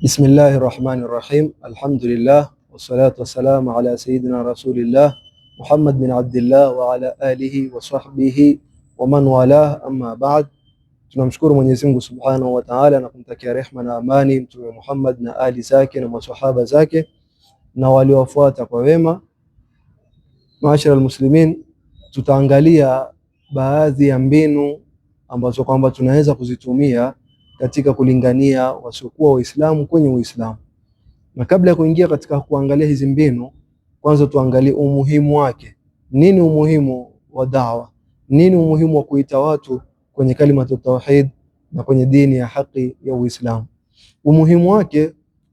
Bismillahir Rahmanir Rahim. Alhamdulillah wassalatu wassalamu ala sayyidina Rasulillah Muhammad bin Abdullah wa ala alihi wa sahbihi wa man wala, amma ba'd. Tunamshukuru Mwenyezi Mungu Subhanahu wa Ta'ala na kumtakia rehma na amani Mtume Muhammad na ali zake na maswahaba zake na waliowafuata kwa wema. Maashara almuslimin, tutaangalia baadhi ya mbinu ambazo kwamba tunaweza kuzitumia katika kulingania wasiokuwa Waislamu kwenye Uislamu. Na kabla ya kuingia katika kuangalia hizi mbinu, kwanza tuangalie umuhimu wake. Nini umuhimu wa da'wa? Nini umuhimu wa kuita watu kwenye kalimatu tauhid na kwenye dini ya haki ya Uislamu? Umuhimu wake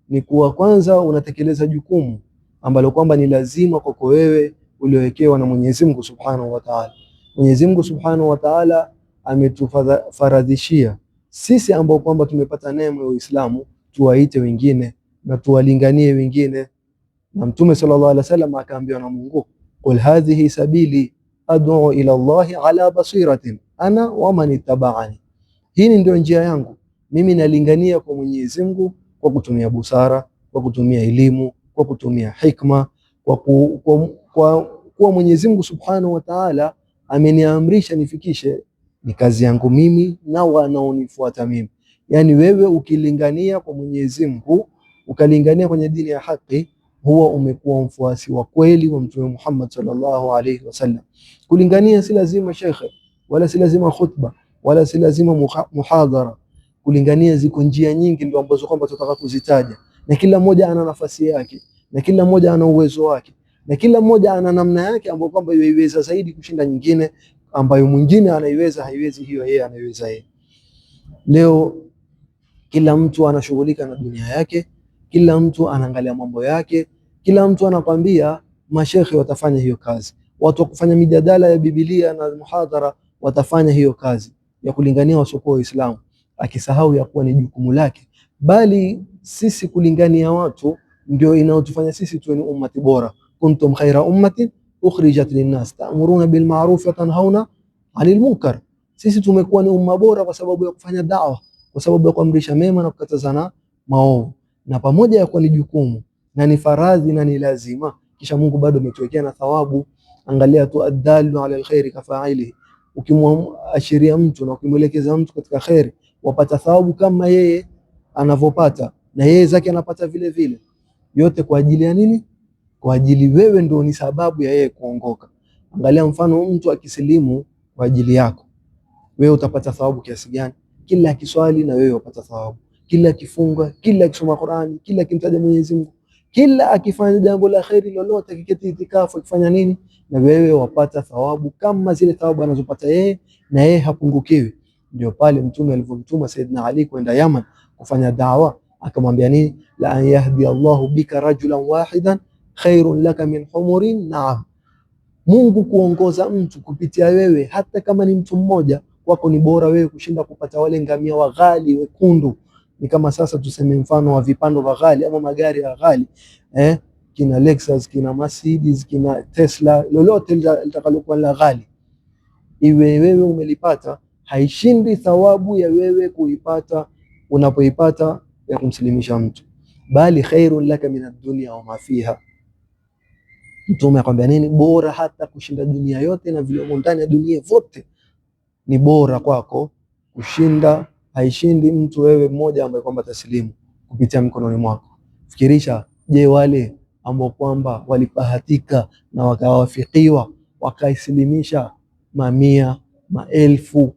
ni kuwa kwanza unatekeleza jukumu ambalo kwamba ni lazima kwako wewe uliowekewa na Mwenyezi Mungu Subhanahu wa Ta'ala. Mwenyezi Mungu Subhanahu wa Ta'ala ametufaradhishia sisi ambao kwamba tumepata neema ya Uislamu tuwaite wengine na tuwalinganie wengine, na Mtume sallallahu alaihi wasallam akaambiwa na Mungu, qul hadhihi sabili ad'u ila Allahi ala basiratin ana wa man ittaba'ani, hii ndio njia yangu mimi, nalingania kwa Mwenyezi Mungu kwa kutumia busara, kwa kutumia elimu, kwa kutumia hikma, kwa Mwenyezi Mungu Subhanahu wa Ta'ala ameniamrisha nifikishe, ni kazi yangu mimi na wanaonifuata mimi. Yani wewe ukilingania kwa Mwenyezi Mungu, ukalingania kwenye dini ya haki, huwa umekuwa mfuasi wa kweli wa Mtume Muhammad sallallahu alaihi wasallam. Kulingania si lazima shekhe, wala si lazima khutba, wala si lazima muhadhara. Kulingania ziko njia nyingi ndio ambazo kwamba tutataka kuzitaja, na kila mmoja ana nafasi yake, na kila mmoja ana uwezo wake, na kila mmoja ana namna yake ambayo kwamba yeye zaidi kushinda nyingine, ambayo mwingine anaiweza haiwezi hiyo yeye anaiweza yeye. Leo kila mtu anashughulika na dunia yake, kila mtu anaangalia mambo yake, kila mtu anakwambia mashekhe watafanya hiyo kazi, watu wa kufanya mijadala ya Biblia na muhadhara watafanya hiyo kazi ya kulingania wasiokuwa Waislamu, akisahau ya kuwa ni jukumu lake, bali sisi kulingania watu ndio inaotufanya sisi tuwe ni ummati bora. Kuntum khaira ummatin ukhrijat linnas ta'muruna bil ma'ruf wa tanhauna 'anil munkar. Sisi tumekuwa ni umma bora kwa sababu ya kufanya da'wa, kwa sababu ya kuamrisha mema na kukatazana maovu, na pamoja ya kuwa ni jukumu na ni faradhi na ni lazima, kisha Mungu bado ametuwekea na thawabu. Angalia tu, adallu 'ala alkhairi kafa'ilihi, ukimwashiria mtu na ukimwelekeza mtu katika khairi wapata thawabu kama yeye anavyopata, na yeye zake anapata vile vile. Yote kwa ajili ya nini? Kwa ajili wewe ndio ni sababu ya yeye kuongoka. Angalia mfano, mtu akisilimu kwa ajili yako, wewe utapata thawabu kiasi gani? Kila akiswali na wewe upata thawabu, kila akifunga, kila akisoma Qur'ani, kila akimtaja Mwenyezi Mungu, kila akifanya jambo la khairi lolote, akiketi itikafu, akifanya nini, na wewe wapata thawabu kama zile thawabu anazopata yeye, na yeye hapungukiwi. Ndio pale Mtume alivyomtuma Saidina Ali kwenda Yaman kufanya da'wa, akamwambia nini? La an yahdi Allahu bika rajulan wahidan khairun laka min humurin na'am. Mungu kuongoza mtu kupitia wewe, hata kama ni mtu mmoja, wako ni bora wewe kushinda kupata wale ngamia wa ghali wekundu. Ni kama sasa tuseme mfano wa vipando vya ghali ama magari ya ghali, kina Lexus, kina Mercedes, kina Tesla, lolote litakalokuwa la ghali, iwe wewe umelipata, haishindi thawabu ya wewe kuipata unapoipata ya kumsilimisha mtu, bali khairun laka min ad-dunya wa ma fiha. Mtume akwambia nini? Bora hata kushinda dunia yote na vilivyo ndani ya dunia vote, ni bora kwako kushinda. Haishindi mtu wewe mmoja ambaye kwamba taslimu kupitia mikononi mwako. Fikirisha, je, wale ambao kwamba walibahatika na wakawafikiwa wakaisilimisha mamia, maelfu.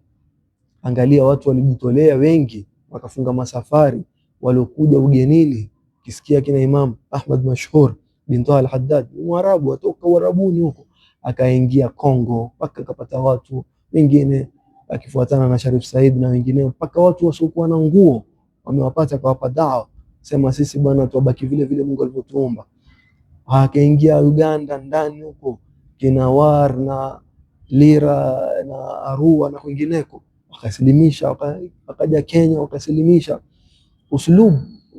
Angalia watu walijitolea wengi, wakafunga masafari, waliokuja ugenini. Kisikia kina Imam Ahmad Mashhur bin Taha al-Haddad, Mwarabu atoka Uarabuni huko, akaingia Kongo mpaka akapata watu wengine, akifuatana na Sharif Said na wengineo, mpaka watu wasiokuwa na nguo wamewapata, akawapa dawa, sema sisi bwana tuabaki vile vile Mungu alivyotuumba. Akaingia Uganda ndani huko, Kinawar na Lira na Arua na kwingineko, wakasilimisha. Wakaja Kenya wakasilimisha. Uslub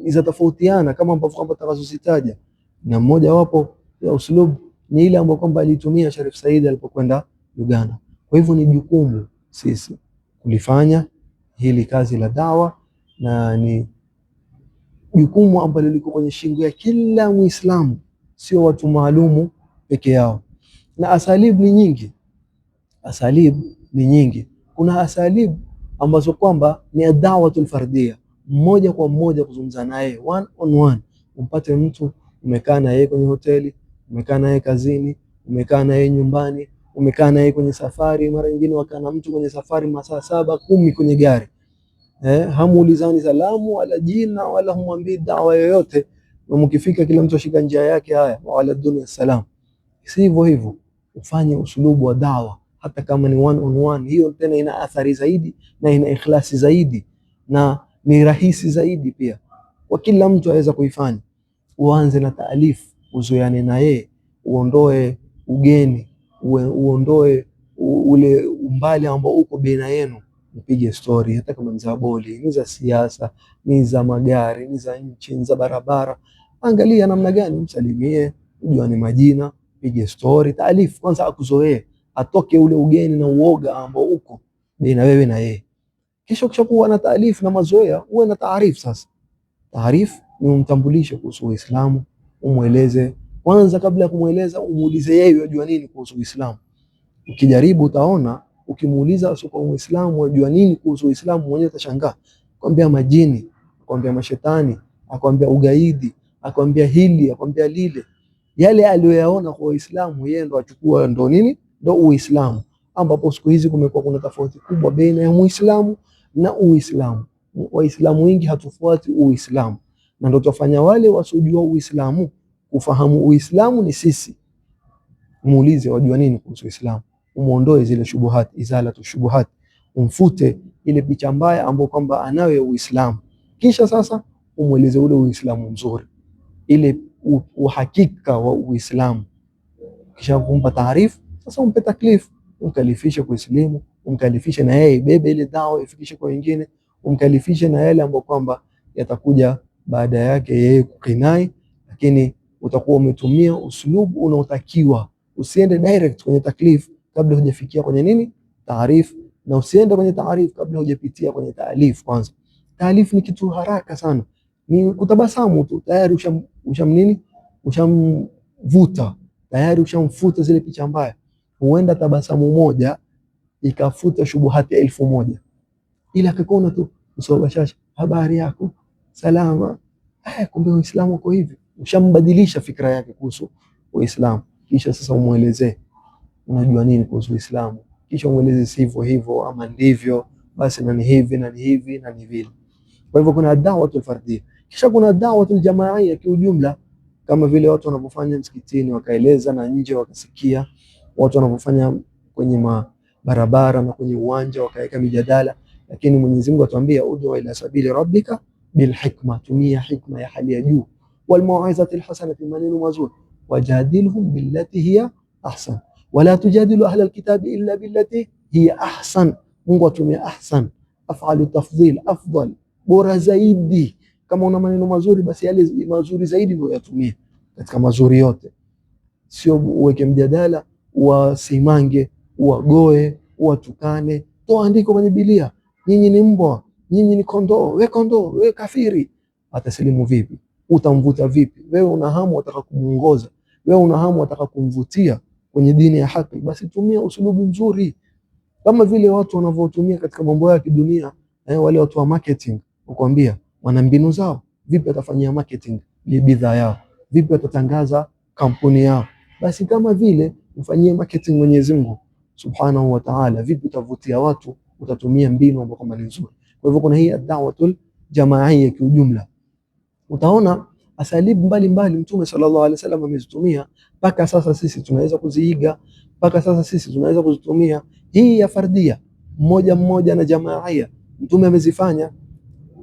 izatofautiana kama ambavyo kwamba takazozitaja, na mmoja wapo ya uslub ni ile ambayo kwamba alitumia Sharif Said alipokwenda Uganda. Kwa hivyo ni jukumu sisi kulifanya hili kazi la dawa, na ni jukumu ambalo liko kwenye shingo ya kila Muislamu, sio watu maalumu peke yao. Na asalib ni nyingi, asalib ni nyingi. Kuna asalib ambazo kwamba ni da'watul fardiyya, mmoja kwa mmoja kuzungumza naye one on one. Umpate mtu umekaa na yeye kwenye hoteli, umekaa na yeye kazini, umekaa na yeye nyumbani, umekaa na yeye kwenye safari. Mara nyingine wakaa na mtu kwenye safari masaa 7, 10 kwenye gari, hamuulizani salamu wala jina wala humwambii dawa yoyote, na mkifika kila mtu ashika njia yake, haya wala dunia salam. Si hivyo hivyo, ufanye usulubu wa dawa hata kama ni one on one. Hiyo tena ina athari zaidi na ina ikhlasi zaidi na ni rahisi zaidi pia kwa kila mtu aweza kuifanya. Uanze na taalifu, uzoeane na yeye, uondoe ugeni, uondoe ule umbali ambao uko baina yenu. Mpige story, hata kama ni za boli, ni za siasa, ni za magari, ni za nchi, ni za barabara. Angalia namna gani msalimie, ujuane majina, pige story, taalifu kwanza, akuzoee, atoke ule ugeni na uoga ambao uko baina wewe na yeye. Kisha ukishakuwa na taalifu na mazoea, uwe na taarifu sasa. Taarifu ni umtambulishe kuhusu Uislamu, umueleze kwanza. Kabla ya kumueleza, umuulize yeye unajua nini kuhusu Uislamu. Ukijaribu utaona, ukimuuliza kwa Muislamu unajua nini kuhusu Uislamu, mwenyewe utashangaa. Akwambia majini, akwambia mashetani, akwambia ugaidi, akwambia hili, akwambia lile. Yale aliyoyaona kwa Uislamu yeye ndo achukua, ndo nini, ndo Uislamu. Ambapo siku hizi kumekuwa kuna tofauti kubwa baina ya Muislamu na Uislamu. Waislamu wengi hatufuati Uislamu, na ndio tufanya wale wasiojua Uislamu kufahamu Uislamu ni sisi. Muulize wajua nini kuhusu Uislamu, umuondoe zile shubuhat, izalatu shubuhat, umfute ile picha mbaya ambayo kwamba anayo Uislamu. Kisha sasa umueleze ule Uislamu mzuri, ile uhakika wa Uislamu. Kisha kumpa taarifu, sasa umpe taklifu, umkalifishe kuislimu, umkalifishe na yeye bebe ile dawa ifikishe kwa wengine, umkalifishe na yale ambayo kwamba yatakuja baada yake yeye kukinai. Lakini utakuwa umetumia uslubu unaotakiwa. Usiende direct kwenye taklif kabla hujafikia kwenye nini, taarifu, na usiende kwenye taarifu kabla hujapitia kwenye taalifu. Kwanza taalifu ni kitu haraka sana, ni kutabasamu tu tayari ushamvuta tayari, ushamfuta zile picha mbaya. Huenda tabasamu moja ikafuta shubuhati 1000, ila akakona tu uso bashasha, habari yako, salama, kumbe Uislamu uko hivi. Ushambadilisha fikra yake kuhusu Uislamu. Kisha sasa umuelezee unajua nini kuhusu Uislamu, kisha umueleze sivyo hivyo ama ndivyo basi, na ni hivi na ni hivi na ni vile. Kwa hivyo kuna da'watul fardiyya, kisha kuna da'watul jamaiyya kiujumla, kama vile watu wanavyofanya msikitini wakaeleza na nje wakasikia, watu wanavyofanya kwenye barabara na kwenye uwanja wakaweka mijadala. Lakini Mwenyezi Mungu atuambia ud'u ila sabili rabbika bil hikma, tumia hikma ya hali ya juu, wal mau'izati al hasanati, maneno mazuri, wajadilhum billati hiya ahsan wala tujadilu ahla alkitabi illa billati hiya ahsan. Mungu atumia ahsan, af'alu tafdhil, afdal, bora zaidi. Kama una maneno mazuri, basi yale mazuri zaidi ndio yatumie katika mazuri yote. Sio uweke mjadala, wasimange, uwagoe, uwatukane. Toa andiko kwenye Biblia, nyinyi ni mbwa, nyinyi ni kondoo, we kafiri. Atasilimu vipi? Utamvuta vipi? Wewe una hamu wataka kumuongoza, wewe una hamu wataka kumvutia kwenye dini ya haki, basi tumia usulubu mzuri, kama vile watu wanavyotumia katika mambo ya kidunia. Wale watu wa marketing ukwambia wana mbinu zao, vipi watafanyia marketing bidhaa yao, vipi watatangaza kampuni yao. Basi kama vile mfanyie marketing Mwenyezi Mungu Subhanahu wa Ta'ala, vipi utavutia watu, utatumia mbinu ambazo kama ni nzuri. Kwa hivyo kuna hii da'watul jamaiyya kiujumla. Utaona asalibu mbalimbali Mtume sallallahu alaihi wasallam amezitumia, mpaka sasa sisi tunaweza kuziiga, mpaka sasa sisi tunaweza kuzitumia. Hii ya fardia mmoja mmoja na jamaia Mtume amezifanya.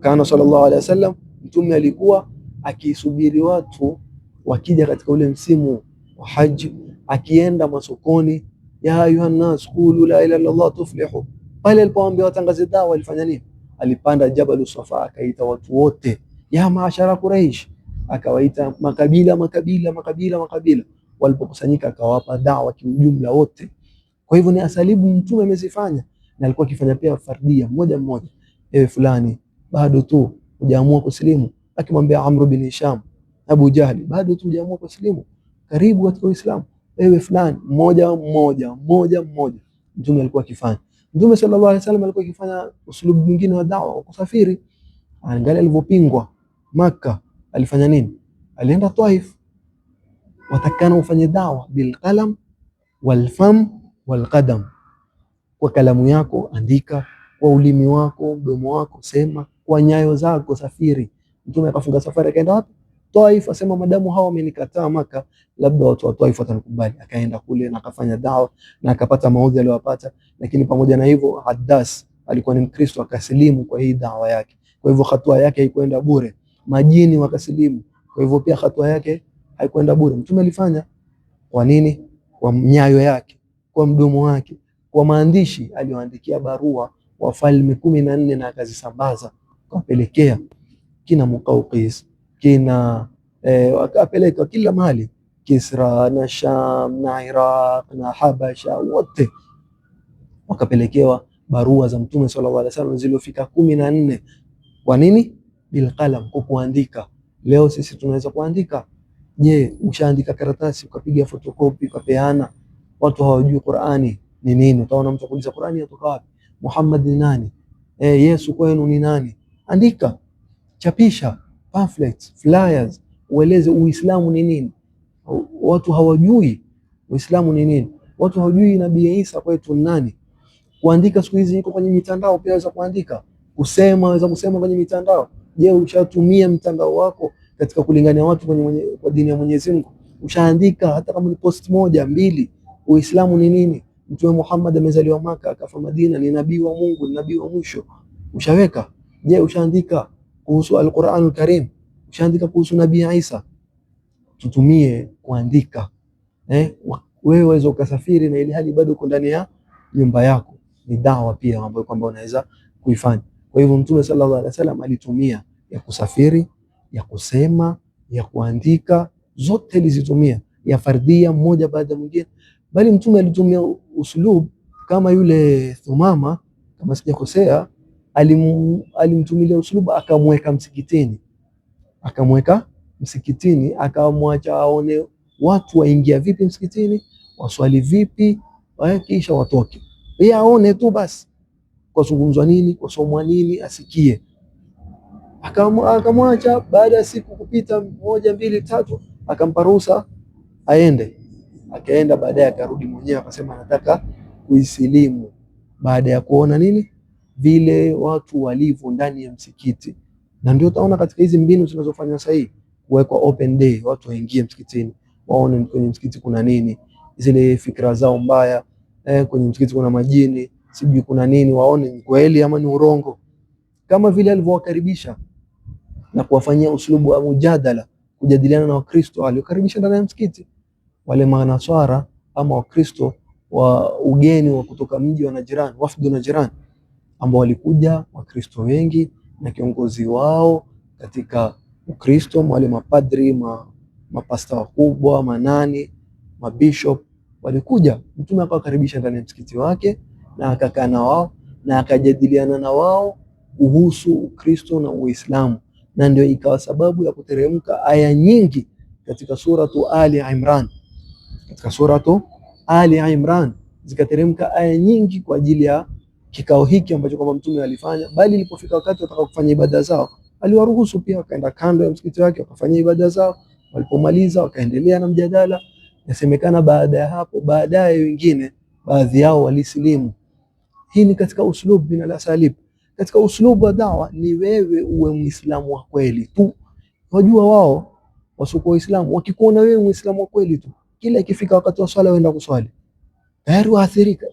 Kana sallallahu alaihi wasallam, Mtume alikuwa akisubiri watu wakija katika ule msimu wa haji, akienda masokoni, ya ayuha nas qulu la ilaha illa Allah tuflihu. Pale alipoambia watangaze dawa, alifanya nini? Alipanda Jabal Safa, akaita watu wote, ya maashara Quraish, akawaita makabila. Walipokusanyika akawapa dawa kiujumla wote. Kwa hivyo ni asalibu Mtume amezifanya, na alikuwa akifanya pia fardia mmoja mmoja. Ewe fulani, bado tu hujaamua kusilimu, akimwambia Amr bin Hisham, Abu Jahli, bado tu hujaamua kusilimu, karibu katika Uislamu, wewe fulani, mmoja mmoja. Mtume alikuwa akifanya. Mtume sallallahu alaihi wasallam alikuwa akifanya uslubu mwingine wa da'wa, wa kusafiri. Angalia alivyopingwa Makka, alifanya nini? Alienda Taif. Watakana ufanye da'wa bil qalam wal fam wal qadam, kwa kalamu yako andika, kwa ulimi wako, mdomo wako sema, kwa nyayo zako safiri. Mtume akafunga safari akaenda wapi? Taif. Asema madamu hao wamenikataa Maka, labda watu wa Taif watanikubali. Akaenda kule na akafanya dawa na akapata maudhi aliyopata, lakini pamoja na hivyo Haddas alikuwa ni Mkristo, akasilimu kwa hii dawa yake. Kwa hivyo hatua yake haikwenda bure, majini wakasilimu. Kwa hivyo pia hatua yake haikwenda bure. Mtume alifanya kwa nini? Kwa nyayo yake, kwa mdomo wake, kwa maandishi aliyoandikia barua wafalme 14 na akazisambaza, akapelekea kina Muqawqis, kina akapeleka kila mahali, Kisra na Sham na Iraq na Habasha, wote wakapelekewa barua za Mtume sallallahu alaihi wasallam zilizofika 14. Kwa nini? Bil qalam, kwa kuandika. Leo sisi tunaweza kuandika. Je, ushaandika karatasi ukapiga fotokopi ukapeana, watu hawajui Qur'ani ni nini? Utaona mtu akuuliza Qur'ani yatoka wapi? Muhammad ni nani? Yesu kwenu ni nani? Andika, chapisha pamphlets, flyers, ueleze Uislamu ni nini. Watu hawajui Uislamu ni nini, watu hawajui Nabii Isa kwetu ni nani. Kuandika siku hizi iko kwenye mitandao, pia waweza kuandika, waweza kusema kwenye mitandao. Je, ushatumia mtandao wako katika kulingania watu kwa dini ya Mwenyezi Mungu? Ushaandika hata kama ni post moja mbili, Uislamu ni nini? Mtume Muhammad amezaliwa Maka akafa Madina, ni nabii wa Mungu, ni nabii wa mwisho. Ushaweka? Je, ushaandika kuhusu Al-Qur'anul Karim? Ushaandika kuhusu Nabii Isa? Tutumie kuandika. Wewe waweza ukasafiri na ili hali bado uko ndani ya nyumba yako. Ni dawa pia ambayo kwamba unaweza kuifanya. Kwa hivyo Mtume sallallahu alaihi wasallam alitumia ya kusafiri, ya kusema, ya kuandika, zote alizitumia, ya fardhia mmoja baada ya mwingine. Bali Mtume alitumia uslub kama yule Thumama, kama sijakosea, alimtumilia uslub akamweka msikitini, akamwacha aone watu waingia vipi msikitini, waswali vipi, kisha watoke. Yeye aone tu basi kwa zungumzwa nini, kwa somwa nini, asikie. Akamwacha. Baada ya siku kupita 1, 2, 3, akampa ruhusa aende. Akaenda, baadaye akarudi mwenyewe akasema nataka kuisilimu, baada ya kuona nini vile watu walivyo ndani ya msikiti. Na ndio utaona katika hizi mbinu zinazofanywa sasa hivi, kuwekwa open day, watu waingie msikitini waone kwenye msikiti kuna nini, zile fikra zao mbaya, kwenye msikiti kuna majini, sijui kuna nini, waone ni kweli ama ni urongo. Kama vile alivyowakaribisha na kuwafanyia uslubu wa mujadala, kujadiliana na Wakristo aliokaribisha ndani ya msikiti. Wale manaswara ama Wakristo wa ugeni wa kutoka mji wa Najran, wafdu Najran, ambao walikuja Wakristo wengi na kiongozi wao katika Ukristo, wale mapadri, mapasta wakubwa, manani, mabishop walikuja. Mtume akawakaribisha ndani ya msikiti wake na akakaa na wao na akajadiliana na wao kuhusu Ukristo na Uislamu, na ndio ikawa sababu ya kuteremka aya nyingi katika suratu Ali Imran. Katika suratu Ali Imran zikateremka aya nyingi kwa ajili ya kikao hiki ambacho kwamba Mtume alifanya. Bali ilipofika wakati wataka kufanya ibada zao, aliwaruhusu pia, wakaenda kando ya msikiti wake wakafanya ibada zao. Walipomaliza wakaendelea na mjadala. Yasemekana baada ya hapo, baadaye wengine baadhi yao walisilimu. Hii ni katika uslub min al-asalib. Katika uslubu wa dawa ni wewe uwe Muislamu wa kweli tu. Wajua wao wasiokuwa Waislamu wakikuona wewe Muislamu wa kweli tu, kila ikifika wakati wa swala waenda kuswali, tayari waathirika.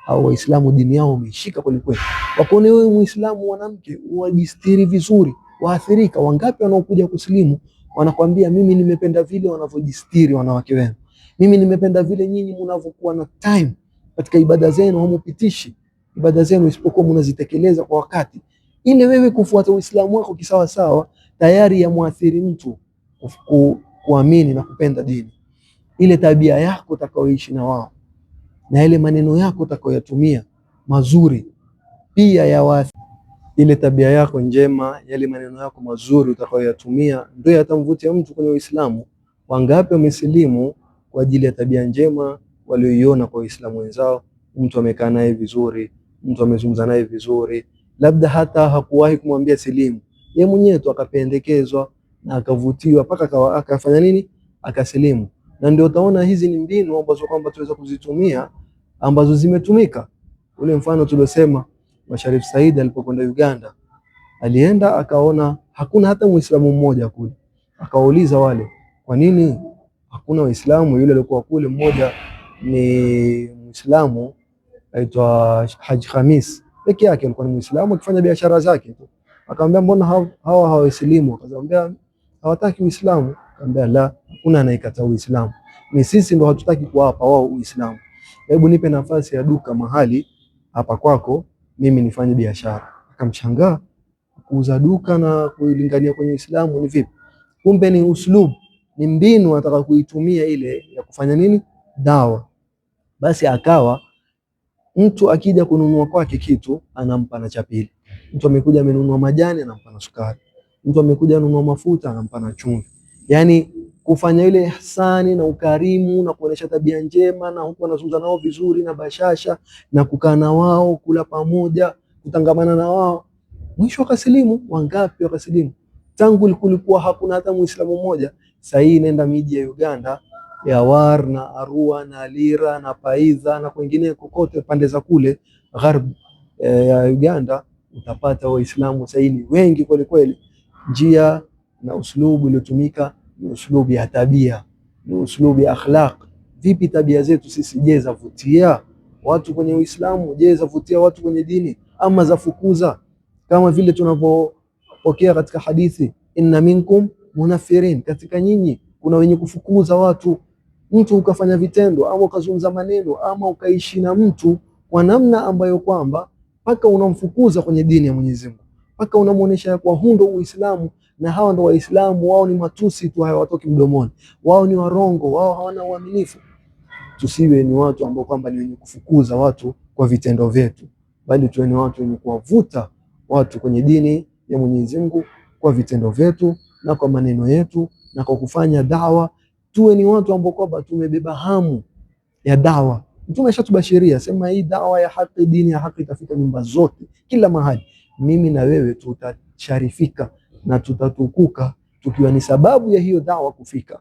Au Waislamu dini yao umeshika kweli kweli. Wakuone wewe Muislamu mwanamke wajistiri vizuri, waathirika. Wangapi wanaokuja kusilimu wanakwambia mimi nimependa vile wanavyojistiri wanawake wenu, mimi nimependa vile nyinyi mnavyokuwa na time katika ibada zenu, hamupitishi ibada zenu isipokuwa mnazitekeleza kwa wakati. Ile wewe kufuata Uislamu wako kisawa sawa, tayari ya muathiri mtu kuamini na kupenda dini. Ile tabia yako utakaoishi na wao na ile maneno yako utakayoyatumia mazuri pia ya waathiri. ile tabia yako njema, yale maneno yako mazuri utakayoyatumia ndio yatamvutia mtu kwenye Uislamu. Wangapi wamesilimu kwa ajili ya tabia njema walioiona kwa Waislamu wenzao? Mtu amekaa naye vizuri, mtu amezungumza naye vizuri, labda hata hakuwahi kumwambia silimu, yeye mwenyewe tu akapendekezwa na akavutiwa mpaka akafanya nini, akasilimu. Na ndio utaona hizi ni mbinu ambazo kwamba tuweza kuzitumia ambazo zimetumika. Ule mfano tuliosema wa Sharif Said alipokwenda Uganda, alienda akaona hakuna hata Muislamu mmoja kule, akauliza wale, kwa nini hakuna Waislamu? Yule alikuwa kule mmoja ni Muislamu aitwa Haji Khamis peke yake, alikuwa ni Muislamu akifanya biashara zake tu. Akamwambia mbona hawa hawasilimu? Akamwambia hawataki Uislamu. Akamwambia la, hakuna anayekataa Uislamu, ni sisi ndo hatutaki kuwapa wao Uislamu. Hebu nipe nafasi ya duka mahali hapa kwako, mimi nifanye biashara. Akamshangaa, kuuza duka na kuilingania kwenye Uislamu ni vipi? Kumbe ni uslub, ni mbinu ataka kuitumia ile ya kufanya nini, dawa. Basi akawa mtu akija kununua kwake kitu anampa na cha pili. Mtu amekuja amenunua majani anampa na sukari. Mtu amekuja anunua mafuta anampa na chumvi. Yani kufanya ile ihsani na ukarimu na kuonesha tabia njema, na huku anazungumza nao vizuri na bashasha na kukaa na wao, kula pamoja, kutangamana na wao. Mwisho wakasilimu. Wangapi wakasilimu? Tangu kulikuwa hakuna hata Muislamu mmoja. Sasa hii nenda miji ya Uganda ya War na Arua na Lira na Paiza na kwingine kokote pande za kule gharb ya Uganda, utapata Waislamu sasa ni wengi kweli kweli. Njia na uslubu iliyotumika ni uslubu ya tabia, ni uslubu ya akhlaq. Vipi tabia zetu sisi, je, zavutia watu kwenye Uislamu? Je, zavutia watu kwenye dini, ama zafukuza? Kama vile tunavyopokea katika hadithi, inna minkum munafirin, katika nyinyi kuna wenye kufukuza watu. Mtu ukafanya vitendo ama ukazungumza maneno ama ukaishi na mtu kwa namna ambayo kwamba mpaka unamfukuza kwenye dini ya Mwenyezi Mungu, mpaka unamuonesha kwa hundo Uislamu, na hawa ndo Waislamu, wao ni matusi tu, hawatoki mdomoni, wao ni warongo, wao hawana uaminifu. Tusiwe ni watu ambao kwamba ni wenye kufukuza watu kwa vitendo vyetu, bali tuwe ni watu wenye kuwavuta watu kwenye dini ya Mwenyezi Mungu kwa vitendo vyetu na kwa maneno yetu na kwa kufanya dawa. Tuwe ni watu ambao kwamba tumebeba hamu ya dawa. Mtume ashatubashiria, sema hii dawa ya haki, dini ya haki itafika nyumba zote, kila mahali. Mimi na wewe tutasharifika na tutatukuka tukiwa ni sababu ya hiyo dawa kufika.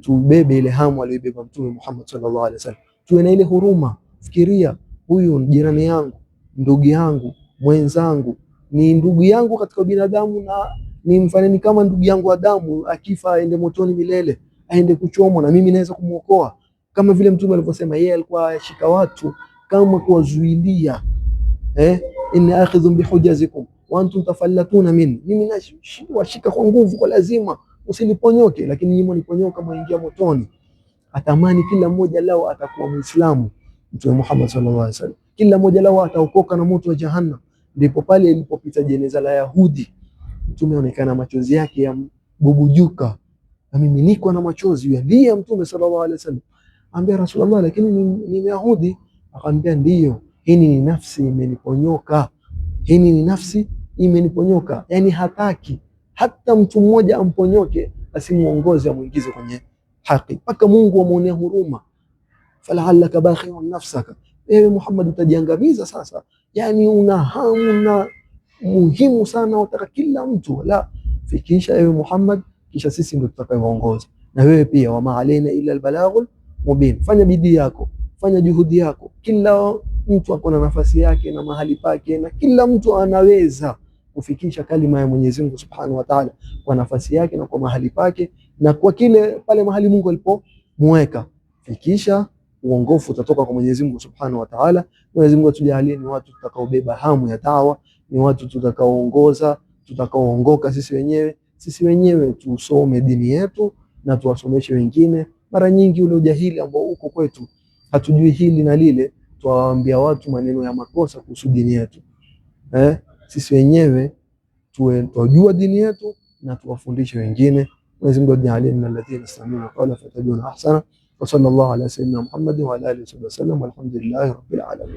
Tubebe ile hamu aliyobeba Mtume Muhammad sallallahu alaihi wasallam. Tuwe na ile huruma. Fikiria, huyu ni jirani yangu, ndugu yangu, mwenzangu, ni ndugu yangu katika binadamu, na ni mfanani kama ndugu yangu wa damu. Akifa aende motoni milele, aende kuchomwa, na mimi naweza kumuokoa. Kama vile Mtume alivyosema, yeye alikuwa ashika watu kama kuwazuilia, inna akhidhu bihujazikum wa antum tafallatuna minni, mimi nashika kwa nguvu, kwa lazima usiniponyoke, lakini nyinyi mniponyoka muingia motoni. Atamani kila mmoja lao atakuwa Muislamu. Mtume Muhammad sallallahu alaihi wasallam, kila mmoja lao ataokoka na moto wa Jahannam. Ndipo pale ilipopita jeneza la Yahudi, Mtume aonekana machozi yake ya bubujuka, na mimi niko na machozi yalia. Mtume sallallahu alaihi wasallam ambia Rasulullah, lakini ni Yahudi. Akamwambia ndiyo, hii ni nafsi imeniponyoka, hii ni nafsi imeniponyoka. Yani hataki hata mtu mmoja amponyoke, asimuongoze amuingize kwenye haki, mpaka Mungu amuonee huruma. Fala'allaka bakhirun nafsaka, ewe Muhammad utajiangamiza sasa. Yani una hamu na muhimu sana, wataka kila mtu la fikisha ewe Muhammad, kisha sisi ndio tutakayoongoza. Na wewe pia, wama alaina illa albalaghul mubin. Fanya bidii yako, fanya juhudi yako. Kila mtu ako na nafasi yake na mahali pake, na kila mtu anaweza kufikisha kalima ya Mwenyezi Mungu Subhanahu wa Ta'ala kwa nafasi yake na kwa mahali pake na kwa kile pale mahali Mungu alipomweka. Fikisha, uongofu utatoka kwa Mwenyezi Mungu Subhanahu wa Ta'ala. Mwenyezi Mungu atujalie ni watu tutakaobeba hamu ya dawa, ni watu tutakaoongoza, tutakaoongoka sisi wenyewe tusome dini yetu na tuwasomeshe wengine. Mara nyingi ule ujahili ambao uko kwetu, hatujui hili na lile, tuwaambia watu maneno ya makosa kuhusu dini yetu. Sisi wenyewe tuwajua dini yetu na tuwafundishe wengine. Mwenyezi Mungu ajalie min alladhina yastami'una qawla fayattabi'una ahsana. Wa sallallahu ala sayyidina Muhammad wa ala alihi wa sallam, walhamdulillahi rabbil alamin.